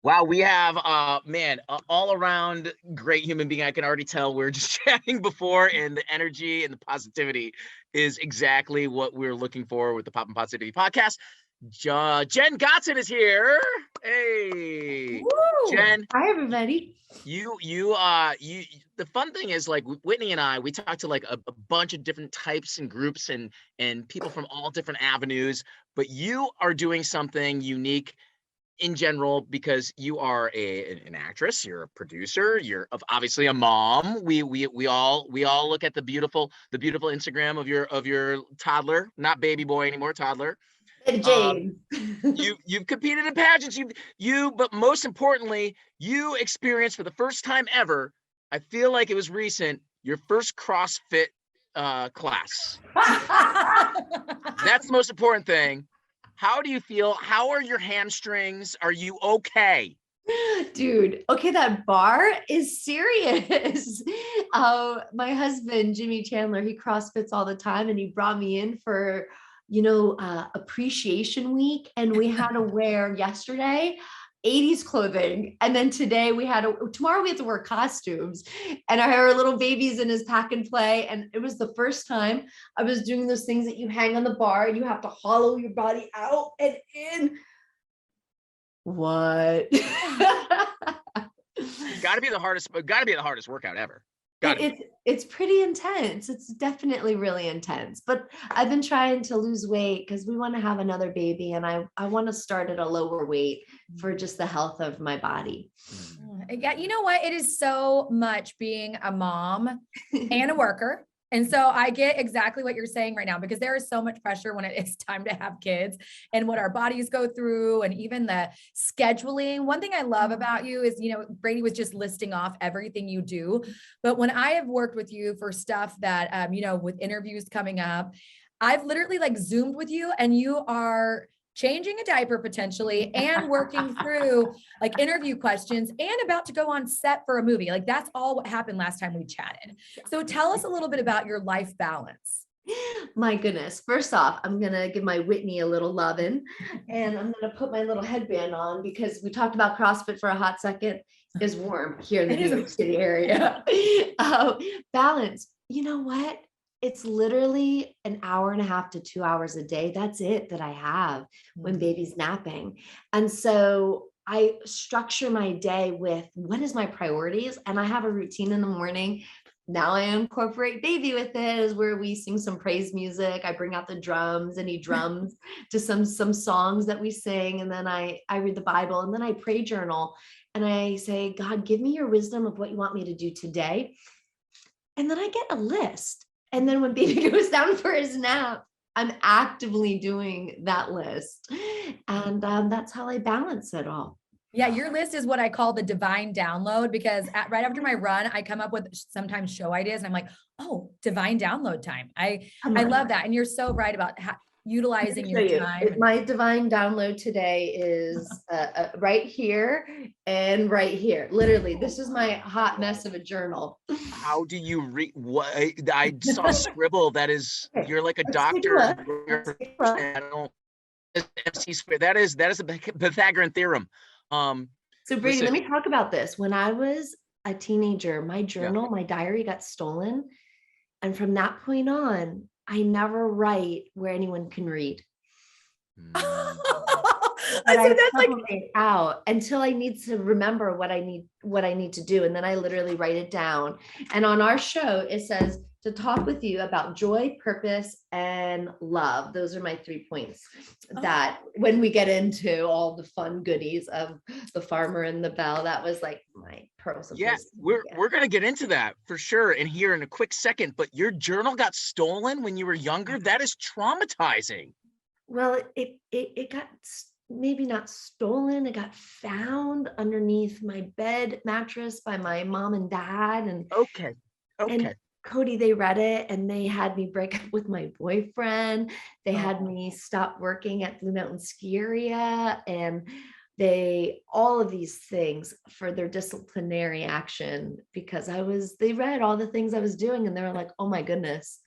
Wow, we have all around great human being. I can already tell we're just chatting before, and the energy and the positivity is exactly what we're looking for with the Pop and Positivity podcast. Jen Gotzon is here. Hey, Woo! Jen. Hi, everybody. You the fun thing is, like, Whitney and I, we talked to like a bunch of different types and groups and people from all different avenues, but you are doing something unique in general because you are an actress, you're a producer, you're obviously a mom. We all look at the beautiful Instagram of your toddler, not baby boy anymore, toddler. Jane. You've competed in pageants, but most importantly, you experienced for the first time ever, I feel like it was recent, your first CrossFit class. That's the most important thing. How do you feel? How are your hamstrings? Are you okay? Dude, okay, that bar is serious. My husband, Jimmy Chandler, he CrossFits all the time, and he brought me in for, appreciation week. And we had to wear yesterday 80s clothing. And then today tomorrow we have to wear costumes. And our little baby's in his pack and play. And it was the first time I was doing those things that you hang on the bar and you have to hollow your body out and in. What? Gotta be the hardest workout ever. It's pretty intense. It's definitely really intense, but I've been trying to lose weight because we want to have another baby, and I want to start at a lower weight for just the health of my body. Yeah, you know what? It is so much being a mom and a worker. And so I get exactly what you're saying right now, because there is so much pressure when it is time to have kids and what our bodies go through, and even the scheduling. One thing I love about you is, Brady was just listing off everything you do. But when I have worked with you for stuff that, with interviews coming up, I've literally like Zoomed with you, and you are changing a diaper potentially and working through like interview questions and about to go on set for a movie. Like, that's all what happened last time we chatted. So tell us a little bit about your life balance. My goodness. First off, I'm going to give my Whitney a little lovin', and I'm going to put my little headband on because we talked about CrossFit for a hot second. It's warm here in the New York City area. Balance. You know what? It's literally an hour and a half to 2 hours a day. That's it that I have when baby's napping. And so I structure my day with what is my priorities. And I have a routine in the morning. Now I incorporate baby with it, is where we sing some praise music. I bring out the drums, and he drums to some songs that we sing. And then I read the Bible, and then I pray journal, and I say, God, give me your wisdom of what you want me to do today. And then I get a list. And then when baby goes down for his nap, I'm actively doing that list. And that's how I balance it all. Yeah, your list is what I call the divine download, because right after my run, I come up with sometimes show ideas, and I'm like, oh, divine download time. I love that. And you're so right about utilizing your time. My divine download today is right here and right here. Literally, this is my hot mess of a journal. How do you read? What I saw a scribble. That is, you're like a doctor. I don't. MC squared. That is a Pythagorean theorem. So Brady, let me talk about this. When I was a teenager, my journal, my diary got stolen. And from that point on, I never write where anyone can read. I said that's like out until I need to remember what I need to do. And then I literally write it down. And on our show, it says to talk with you about joy, purpose, and love. Those are my 3 points that when we get into all the fun goodies of the farmer and the bell, that was like my pearls of wisdom. We're going to get into that for sure and here in a quick second, but your journal got stolen when you were younger. That is traumatizing. Well, it got maybe not stolen. It got found underneath my bed mattress by my mom and dad. And okay. And Cody, they read it, and they had me break up with my boyfriend. They had me stop working at Blue Mountain Ski Area, and all of these things for their disciplinary action, because they read all the things I was doing, and they were like, oh my goodness.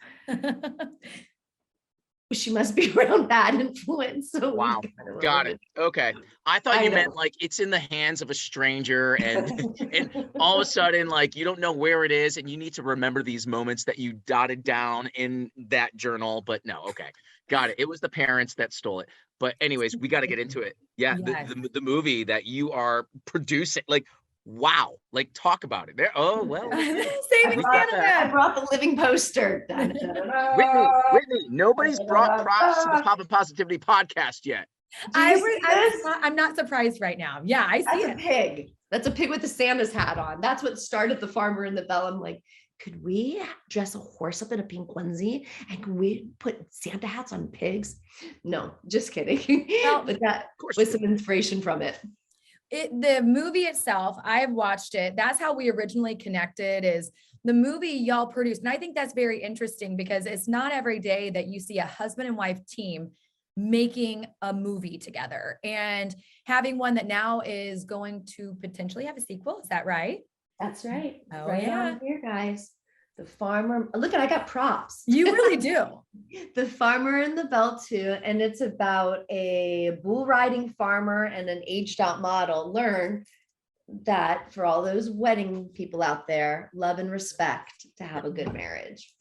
she must be around bad influence. So Wow. Got it. Okay. I thought I you know. meant like it's in the hands of a stranger and all of a sudden like you don't know where it is and you need to remember these moments that you dotted down in that journal. But no, okay. Got it. It was the parents that stole it. But anyways, we got to get into it. Yeah, Yes. the movie that you are producing, like, wow, like talk about it. There. Oh well. Saving We got that. I brought the living poster. Whitney, nobody's brought props to the Pop and Positivity podcast yet. Do you see this? I'm not surprised right now. Yeah, I see That's it. a pig. That's a pig with the Santa's hat on. That's what started the Farmer and the Belle. I'm like, could we dress a horse up in a pink onesie and can we put Santa hats on pigs? No, just kidding. Well, but that was some inspiration from it. The movie itself, I've watched it. That's how we originally connected, is the movie y'all produced. And I think that's very interesting because it's not every day that you see a husband and wife team making a movie together and having one that now is going to potentially have a sequel. Is that right? That's right. Oh, right yeah. on here, guys. The Farmer. Look, I got props. You really do. The Farmer and the Belle too. And it's about a bull riding farmer and an aged out model learn that for all those wedding people out there, love and respect to have a good marriage.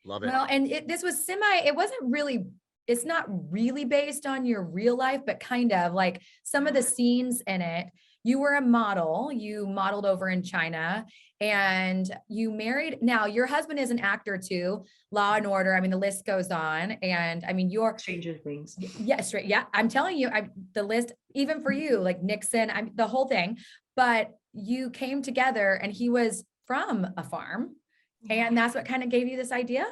Love it. Well, and this was it wasn't really, it's not really based on your real life, but kind of like some of the scenes in it. You were a model, you modeled over in China and you married. Now your husband is an actor too, Law and Order. I mean, the list goes on. And I mean, you're Stranger Things. Yes, right. Yeah. I'm telling you, the list, even for you, like Nixon, the whole thing, but you came together and he was from a farm and that's what kind of gave you this idea.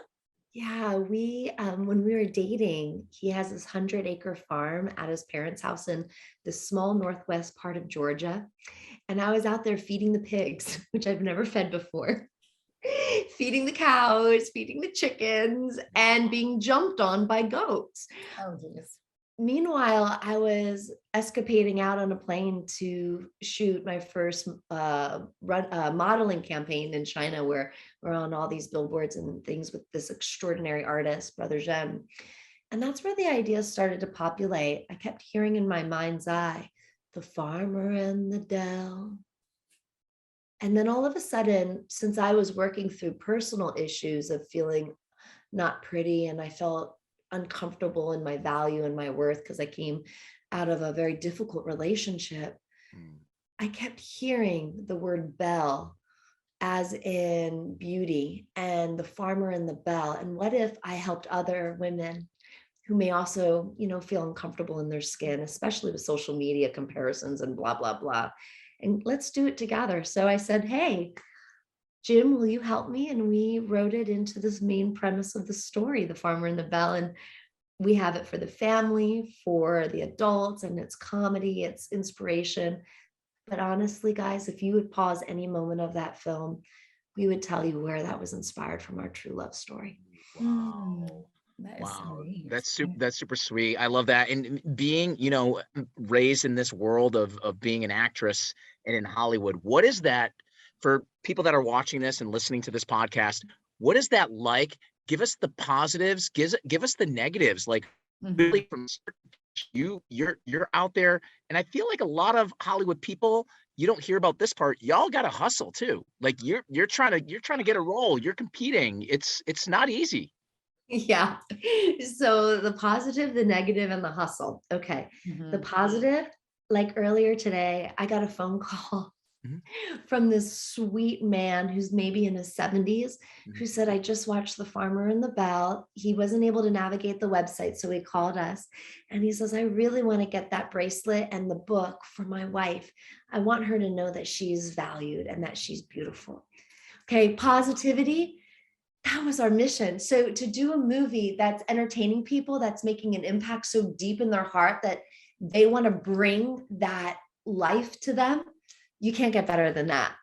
Yeah, we when we were dating, he has this 100-acre farm at his parents' house in the small northwest part of Georgia. And I was out there feeding the pigs, which I've never fed before, feeding the cows, feeding the chickens, and being jumped on by goats. Oh, geez. Meanwhile, I was escapading out on a plane to shoot my first modeling campaign in China, where we're on all these billboards and things with this extraordinary artist, Brother Zhen. And that's where the idea started to populate. I kept hearing in my mind's eye, the farmer and the dell. And then all of a sudden, since I was working through personal issues of feeling not pretty, and I felt uncomfortable in my value and my worth because I came out of a very difficult relationship, I kept hearing the word belle as in beauty and the farmer and the belle. And what if I helped other women who may also, feel uncomfortable in their skin, especially with social media comparisons and blah, blah, blah. And let's do it together. So I said, hey, Jim, will you help me? And we wrote it into this main premise of the story, The Farmer and the Belle. And we have it for the family, for the adults, and it's comedy, it's inspiration. But honestly, guys, if you would pause any moment of that film, we would tell you where that was inspired from our true love story. Wow. That is Wow. sweet. That's super sweet. I love that. And being, raised in this world of being an actress and in Hollywood, what is that for people that are watching this and listening to this podcast? What is that like? Give us the positives, give us the negatives. Like really from you're out there. And I feel like a lot of Hollywood people, you don't hear about this part. Y'all got to hustle too. Like you're trying to get a role. You're competing. It's not easy. Yeah. So the positive, the negative, and the hustle. Okay. The positive, like earlier today, I got a phone call from this sweet man who's maybe in his 70s, who said, I just watched The Farmer and the Belle. He wasn't able to navigate the website, so he called us. And he says, I really want to get that bracelet and the book for my wife. I want her to know that she's valued and that she's beautiful. Okay. Positivity. That was our mission. So to do a movie that's entertaining people, that's making an impact so deep in their heart that they want to bring that life to them, you can't get better than that.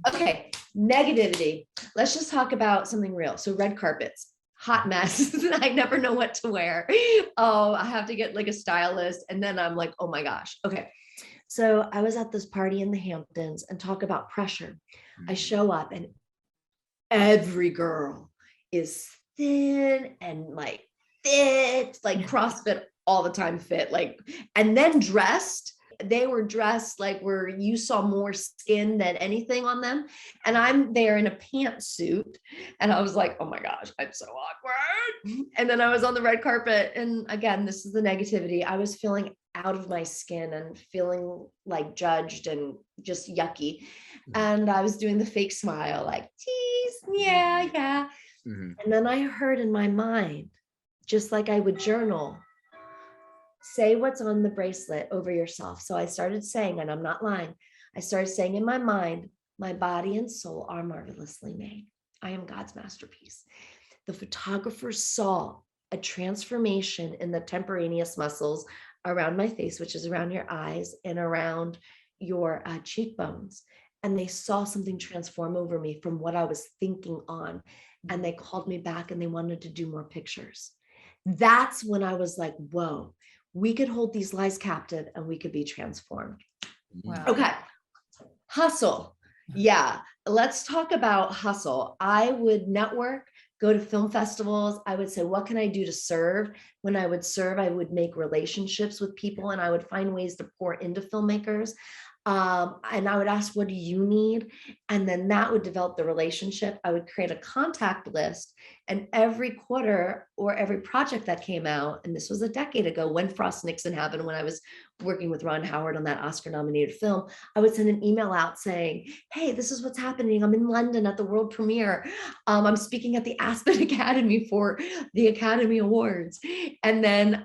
Okay, negativity. Let's just talk about something real. So red carpets, hot mess. I never know what to wear. Oh, I have to get like a stylist. And then I'm like, oh my gosh. Okay. So I was at this party in the Hamptons, and talk about pressure. I show up and every girl is thin and like fit, like CrossFit all the time fit, like, and then dressed. They were dressed like where you saw more skin than anything on them. And I'm there in a pantsuit. And I was like, oh my gosh, I'm so awkward. And then I was on the red carpet. And again, this is the negativity. I was feeling out of my skin and feeling like judged and just yucky. And I was doing the fake smile, like, geez, yeah. And then I heard in my mind, just like I would journal, say what's on the bracelet over yourself. So I started saying, and I'm not lying, I started saying in my mind, my body and soul are marvelously made. I am God's masterpiece. The photographer saw a transformation in the temporaneous muscles around my face, which is around your eyes and around your cheekbones. And they saw something transform over me from what I was thinking on. And they called me back and they wanted to do more pictures. That's when I was like, whoa, we could hold these lies captive and we could be transformed. Wow. Okay. Hustle. Yeah. Let's talk about hustle. I would network, go to film festivals. I would say, what can I do to serve? When I would serve, I would make relationships with people and I would find ways to pour into filmmakers. And I would ask, what do you need? And then that would develop the relationship. I would create a contact list, and every quarter or every project that came out, and this was a decade ago when Frost Nixon happened, when I was working with Ron Howard on that Oscar nominated film, I would send an email out saying, hey, this is what's happening. I'm in London at the world premiere. I'm speaking at the Aspen Academy for the Academy Awards. And then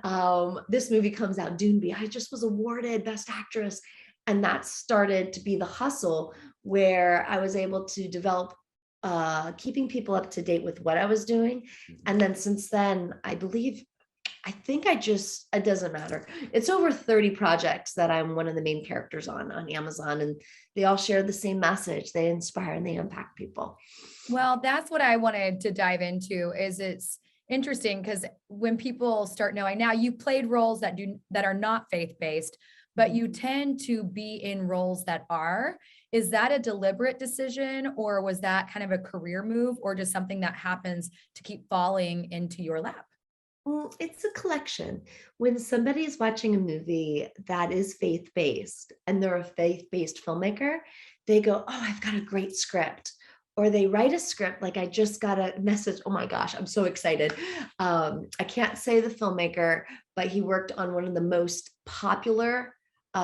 this movie comes out, Doonby. I just was awarded Best Actress. And that started to be the hustle where I was able to develop keeping people up to date with what I was doing. And then since then, it doesn't matter. It's over 30 projects that I'm one of the main characters on Amazon, and they all share the same message. They inspire and they impact people. Well, that's what I wanted to dive into. Is it's interesting because when people start knowing, now you played roles that are not faith-based, but you tend to be in roles that are. Is that a deliberate decision, or was that kind of a career move, or just something that happens to keep falling into your lap? Well, it's a collection. When somebody's watching a movie that is faith-based and they're a faith-based filmmaker, they go, oh, I've got a great script. Or they write a script, like I just got a message. Oh my gosh, I'm so excited. I can't say the filmmaker, but he worked on one of the most popular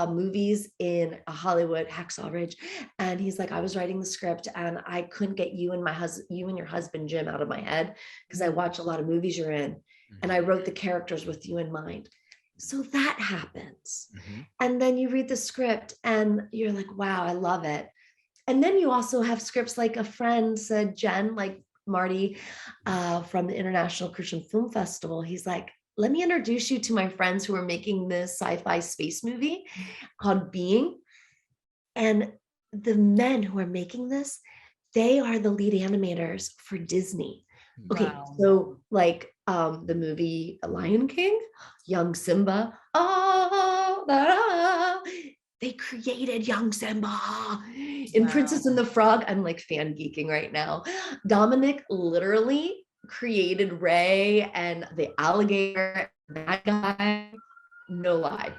movies in Hollywood, Hacksaw Ridge. And he's like, I was writing the script and I couldn't get you and your husband, Jim, out of my head because I watch a lot of movies you're in. And I wrote the characters with you in mind. So that happens. And then you read the script and you're like, wow, I love it. And then you also have scripts like a friend said, Jen, like Marty from the International Christian Film Festival. He's like, let me introduce you to my friends who are making this sci-fi space movie called Being. And the men who are making this, they are the lead animators for Disney. Okay, Wow. so like the movie Lion King, young Simba, they created young Simba in Princess and the Frog. I'm like fan geeking right now. Dominic literally created Ray and the alligator, that guy, no lie.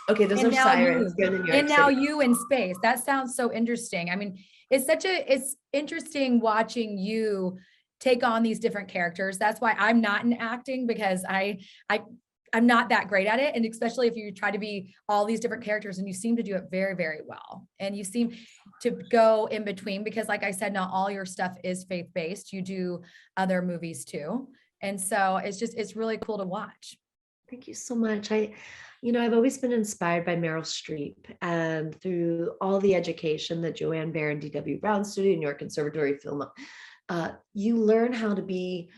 Okay, those are sirens. And now you in space. That sounds so interesting. I mean, it's interesting watching you take on these different characters. That's why I'm not in acting, because I'm not that great at it. And especially if you try to be all these different characters, and you seem to do it very, very well. And you seem to go in between, because like I said, not all your stuff is faith-based. You do other movies too. And so it's really cool to watch. Thank you so much. I've always been inspired by Meryl Streep, and through all the education that Joanne Baer and D.W. Brown Studio, New York Conservatory Film, you learn how to be,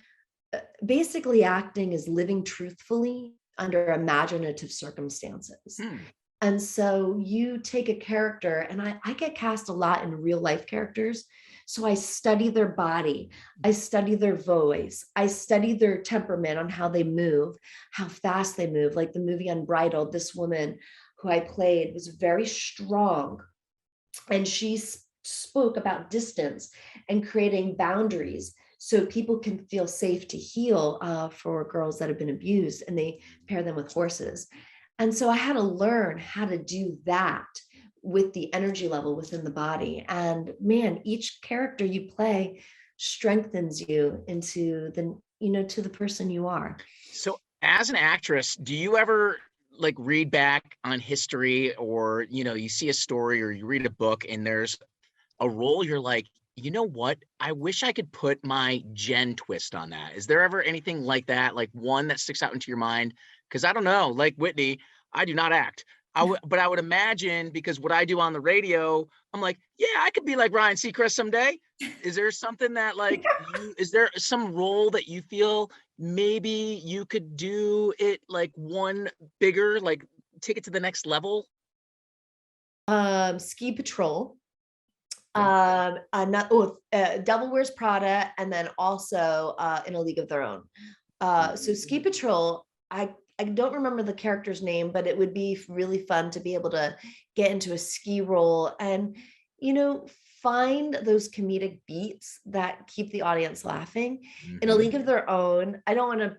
basically acting is living truthfully under imaginative circumstances. And so you take a character, and I get cast a lot in real life characters. So I study their body, I study their voice, I study their temperament on how they move, how fast they move. Like the movie Unbridled, this woman who I played was very strong, and she spoke about distance and creating boundaries. so people can feel safe to heal for girls that have been abused, and they pair them with horses. And so I had to learn how to do that with the energy level within the body. And man, each character you play strengthens you into the, to the person you are. So as an actress, do you ever like read back on history, or, you see a story or you read a book and there's a role you're like, you know what? I wish I could put my Jen twist on that. Is there ever anything like that? Like one that sticks out into your mind? Because I don't know, like Whitney, I do not act. But I would imagine, because what I do on the radio, I'm like, yeah, I could be like Ryan Seacrest someday. Is there something that like is there some role that you feel maybe you could do it like one bigger, like take it to the next level? Ski Patrol. Okay. Devil Wears Prada, and then also in A League of Their Own. So Ski Patrol, I don't remember the character's name, but it would be really fun to be able to get into a ski role and, find those comedic beats that keep the audience laughing. In A League of Their Own, I don't want to,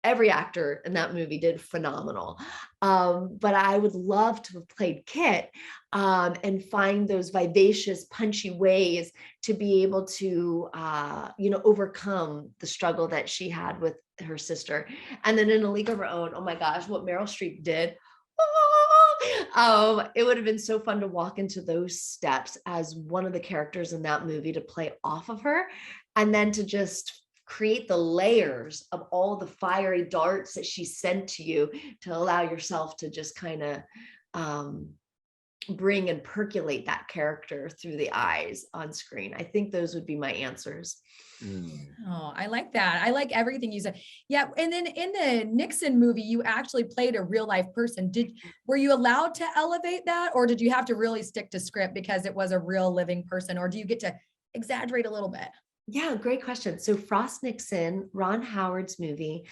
every actor in that movie did phenomenal. But I would love to have played Kit and find those vivacious, punchy ways to be able to, overcome the struggle that she had with her sister. And then in A League of Her Own, oh my gosh, what Meryl Streep did. It would have been so fun to walk into those steps as one of the characters in that movie, to play off of her, and then to just create the layers of all the fiery darts that she sent to you, to allow yourself to just kind of bring and percolate that character through the eyes on screen. I think those would be my answers. Oh, I like that. I like everything you said. Yeah. And then in the Nixon movie, you actually played a real life person. Were you allowed to elevate that, or did you have to really stick to script because it was a real living person, or do you get to exaggerate a little bit? Yeah, great question. So Frost Nixon, Ron Howard's movie,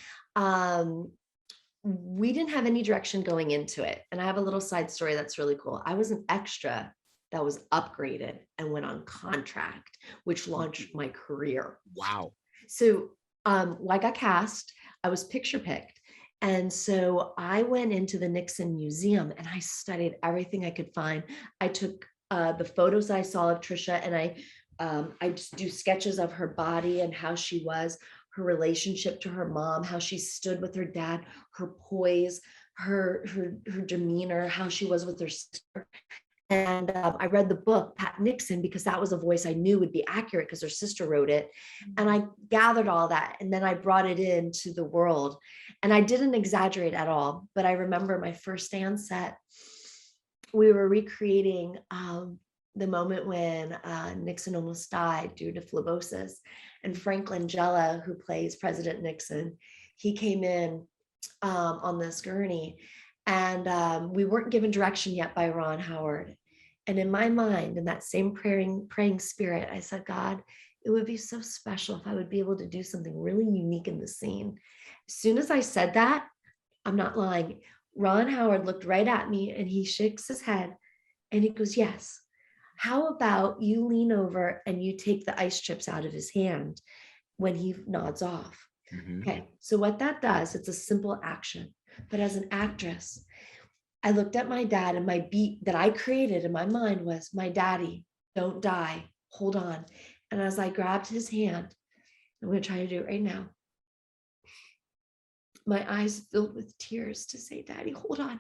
we didn't have any direction going into it. And I have a little side story that's really cool. I was an extra that was upgraded and went on contract, which launched my career. Wow. So I got cast, I was picture picked. And so I went into the Nixon Museum and I studied everything I could find. I took the photos I saw of Trisha, and I just do sketches of her body and how she was, her relationship to her mom, how she stood with her dad, her poise, her demeanor, how she was with her sister. And I read the book, Pat Nixon, because that was a voice I knew would be accurate because her sister wrote it. And I gathered all that, and then I brought it into the world. And I didn't exaggerate at all, but I remember my first day on set, we were recreating the moment when Nixon almost died due to phlebitis. And Frank Langella, who plays President Nixon, he came in on this gurney, and we weren't given direction yet by Ron Howard. And in my mind, in that same praying spirit, I said, God, it would be so special if I would be able to do something really unique in the scene. As soon as I said that, I'm not lying, Ron Howard looked right at me and he shakes his head and he goes, yes. How about you lean over and you take the ice chips out of his hand when he nods off? Okay, so what that does, it's a simple action. But as an actress, I looked at my dad, and my beat that I created in my mind was, my daddy, don't die, hold on. And as I grabbed his hand, I'm going to try to do it right now. My eyes filled with tears to say, Daddy, hold on.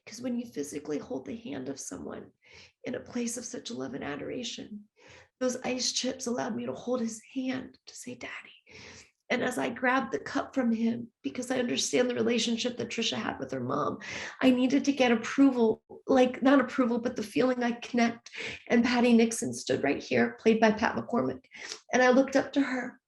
Because when you physically hold the hand of someone in a place of such love and adoration, those ice chips allowed me to hold his hand to say, Daddy. And as I grabbed the cup from him, because I understand the relationship that Trisha had with her mom, I needed to get approval, like not approval, but the feeling I connect. And Patty Nixon stood right here, played by Pat McCormick. And I looked up to her.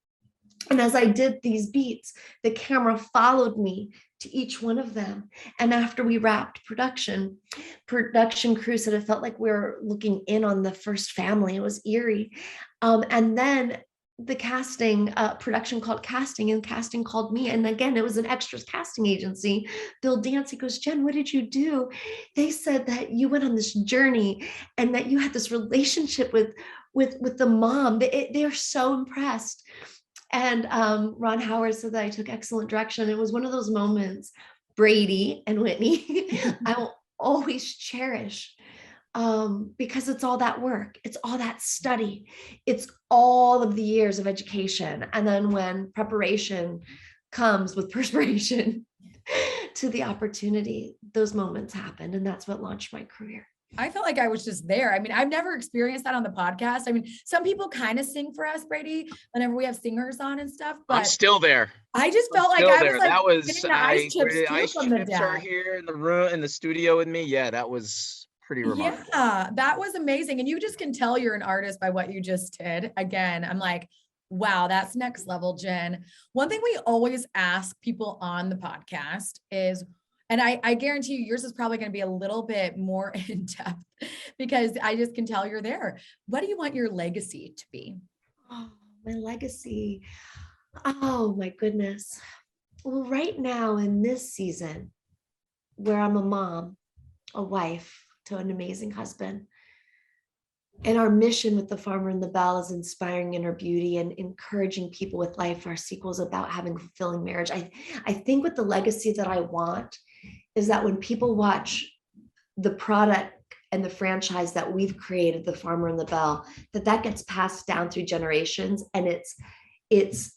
And as I did these beats, the camera followed me to each one of them. And after we wrapped production crew said it felt like we were looking in on the first family. It was eerie. And then the casting production called casting, and casting called me. And again, it was an extras casting agency. Bill Dance, he goes, Jen, what did you do? They said that you went on this journey and that you had this relationship with the mom. They are so impressed. And Ron Howard said that I took excellent direction. It was one of those moments, Brady and Whitney, I will always cherish, because it's all that work, it's all that study, it's all of the years of education. And then when preparation comes with perspiration to the opportunity, those moments happened. And that's what launched my career. I felt like I was just there. I mean, I've never experienced that on the podcast. I mean, some people kind of sing for us, Brady, whenever we have singers on and stuff, but I'm still there. I just felt like Still I there. was like, That was getting the ice chips too ice from the chips are deck. here in the room, in the studio with me. Yeah, that was pretty remarkable. Yeah, that was amazing. And you just can tell you're an artist by what you just did. Again, I'm like, wow, that's next level, Jen. One thing we always ask people on the podcast is, and I guarantee you yours is probably going to be a little bit more in depth because I just can tell you're there. What do you want your legacy to be? Oh, my legacy. Oh my goodness. Well, right now in this season, where I'm a mom, a wife to an amazing husband, and our mission with The Farmer and the Belle is inspiring inner beauty and encouraging people with life. Our sequel is about having a fulfilling marriage. I think with the legacy that I want is that when people watch the product and the franchise that we've created, The Farmer and the Belle, that gets passed down through generations, and it's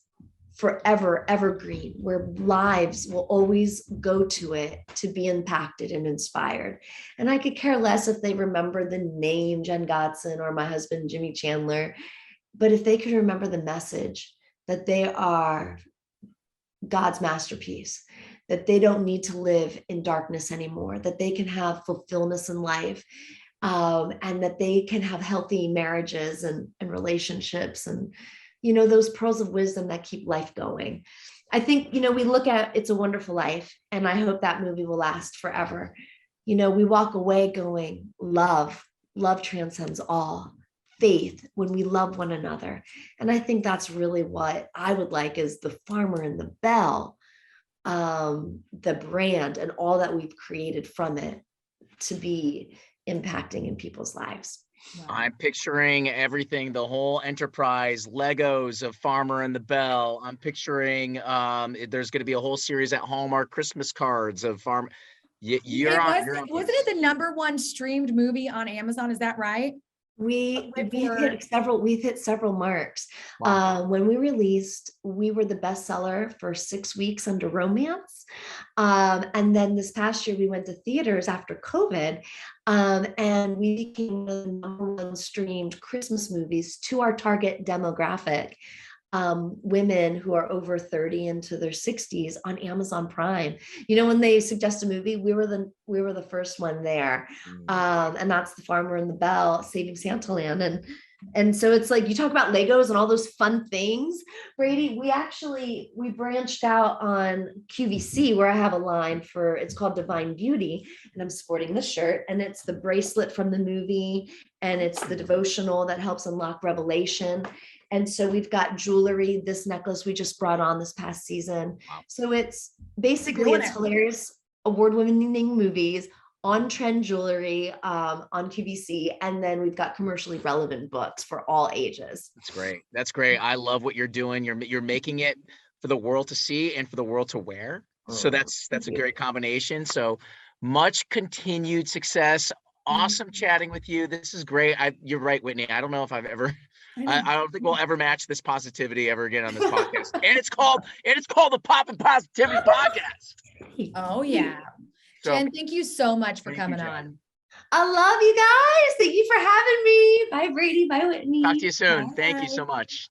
forever evergreen, where lives will always go to it to be impacted and inspired. And I could care less if they remember the name Jen Gotzon or my husband Jimmy Chandler, but if they can remember the message that they are God's masterpiece, that they don't need to live in darkness anymore, that they can have fulfillment in life, and that they can have healthy marriages and relationships, and those pearls of wisdom that keep life going. I think, we look at It's a Wonderful Life, and I hope that movie will last forever. We walk away going, love transcends all. Faith, when we love one another. And I think that's really what I would like is The Farmer and the Belle, the brand and all that we've created from it to be impacting in people's lives. Wow. I'm picturing everything, the whole enterprise, Legos of Farmer and the Belle. I'm picturing there's going to be a whole series at Hallmark Christmas cards of Farm. Wasn't it the #1 streamed movie on Amazon? Is that right? We've hit several marks. Wow. When we released, we were the bestseller for 6 weeks under romance. And then this past year, we went to theaters after COVID, and we became the #1 streamed Christmas movies to our target demographic. Women who are over 30 into their 60s on Amazon Prime. When they suggest a movie, we were the first one there. And that's The Farmer and the Belle, Saving Santaland. And so it's like, you talk about Legos and all those fun things, Brady, we branched out on QVC, where I have a line it's called Divine Beauty, and I'm sporting this shirt, and it's the bracelet from the movie, and it's the devotional that helps unlock revelation. And so we've got jewelry, this necklace we just brought on this past season. Wow. So it's hilarious, award-winning movies, on-trend jewelry, on QVC, and then we've got commercially relevant books for all ages. That's great. I love what you're doing. You're making it for the world to see and for the world to wear. So that's a great combination. So much continued success. Awesome chatting with you. This is great. You're right, Whitney. I don't know if I've ever I don't think we'll ever match this positivity ever again on this podcast. And it's called the Pop and Positivity Podcast. Oh yeah. So, Jen, thank you so much for coming on. I love you guys. Thank you for having me. Bye, Brady. Bye, Whitney. Talk to you soon. Bye. Thank you so much.